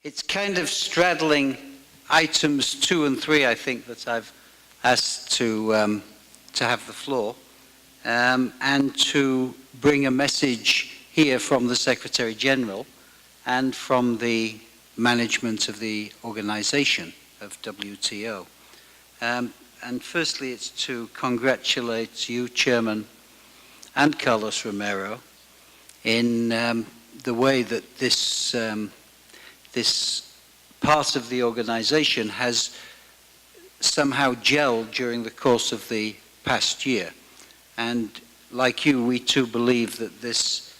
It's kind of straddling items 2 and 3, I think, that I've asked to have the floor, and to bring a message here from the Secretary General and from the management of the organization of WTO. And firstly, it's to congratulate you, Chairman, and Carlos Romero in the way that this part of the organization has somehow gelled during the course of the past year. And like you, we too believe that this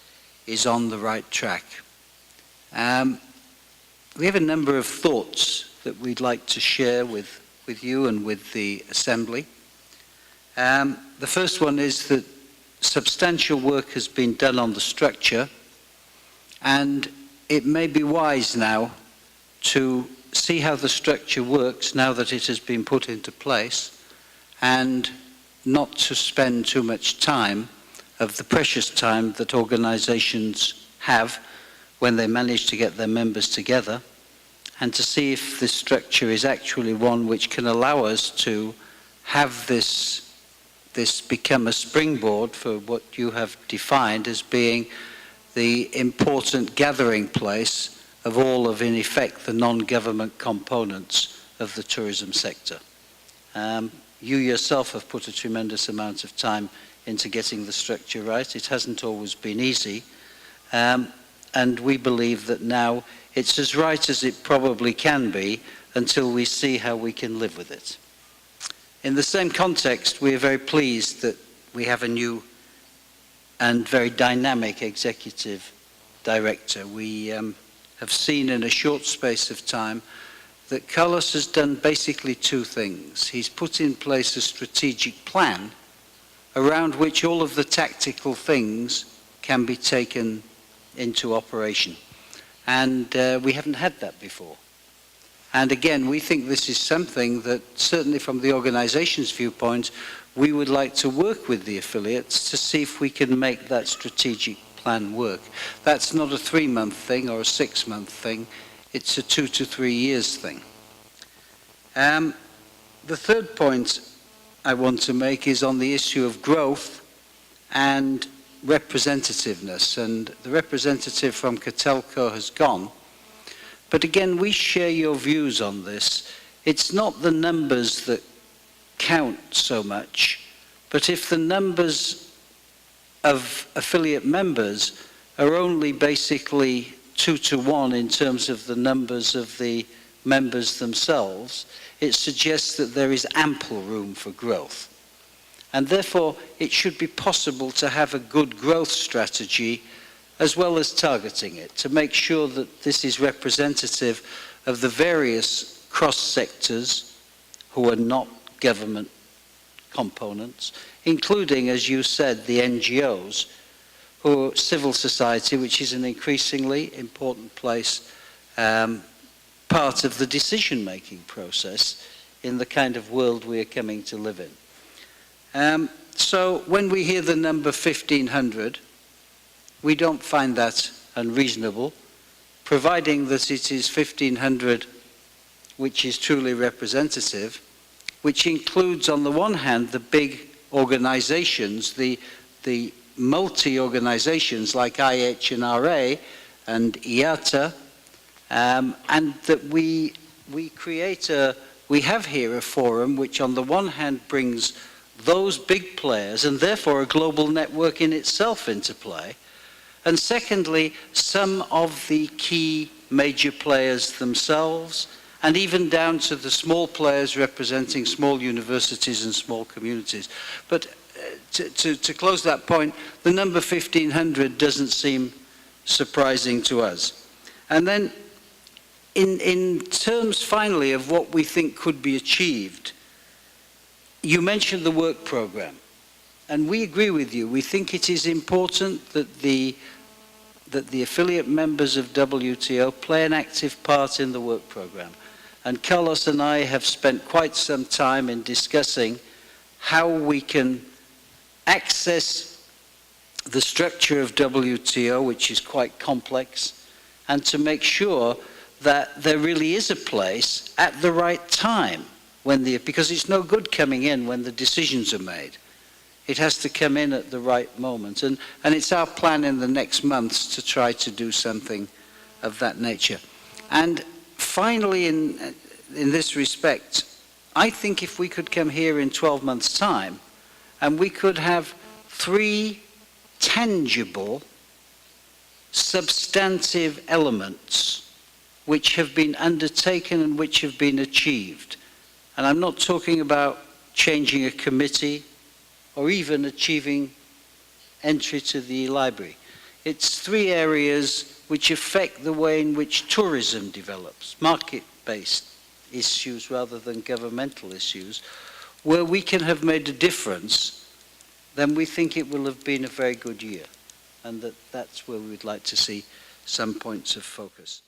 is on the right track. We have a number of thoughts that we'd like to share with you and with the Assembly. The first one is that substantial work has been done on the structure, and it may be wise now to see how the structure works now that it has been put into place, and not to spend too much time of the precious time that organizations have when they manage to get their members together, and to see if this structure is actually one which can allow us to have this become a springboard for what you have defined as being the important gathering place of all of, in effect, the non-government components of the tourism sector. You yourself have put a tremendous amount of time into getting the structure right. It hasn't always been easy. And we believe that now it's as right as it probably can be until we see how we can live with it. In the same context, we are very pleased that we have a new and very dynamic executive director. We have seen in a short space of time that Carlos has done basically two things. He's put in place a strategic plan around which all of the tactical things can be taken into operation. And we haven't had that before. And again, we think this is something that, certainly from the organization's viewpoint, we would like to work with the affiliates to see if we can make that strategic plan work. That's not a 3-month thing or a 6-month thing. It's a 2 to 3 years thing. The third point I want to make is on the issue of growth and representativeness. And the representative from Catelco has gone. But again, we share your views on this. It's not the numbers that count so much, but if the numbers of affiliate members are only basically 2 to 1 in terms of the numbers of the members themselves, it suggests that there is ample room for growth. And therefore, it should be possible to have a good growth strategy as well as targeting it, to make sure that this is representative of the various cross-sectors who are not government components, including, as you said, the NGOs, who are civil society, which is an increasingly important place, part of the decision-making process in the kind of world we are coming to live in. So when we hear the number 1,500, we don't find that unreasonable, providing that it is 1,500 which is truly representative, which includes, on the one hand, the big organizations, the multi-organizations like IHRA and IATA, and that we have here a forum which on the one hand brings those big players and therefore a global network in itself into play, and secondly, some of the key major players themselves, and even down to the small players representing small universities and small communities. But to close that point, the number 1,500 doesn't seem surprising to us. And then in terms finally of what we think could be achieved, you mentioned the work program. And we agree with you. We think it is important that the affiliate members of WTO play an active part in the work program. And Carlos and I have spent quite some time in discussing how we can access the structure of WTO, which is quite complex, and to make sure that there really is a place at the right time, because it's no good coming in when the decisions are made. It has to come in at the right moment. And it's our plan in the next months to try to do something of that nature. And finally, in this respect, I think if we could come here in 12 months' time, and we could have 3 tangible, substantive elements which have been undertaken and which have been achieved. And I'm not talking about changing a committee or even achieving entry to the library. It's 3 areas which affect the way in which tourism develops, market-based issues rather than governmental issues, where we can have made a difference. Then we think it will have been a very good year, and that's where we'd like to see some points of focus.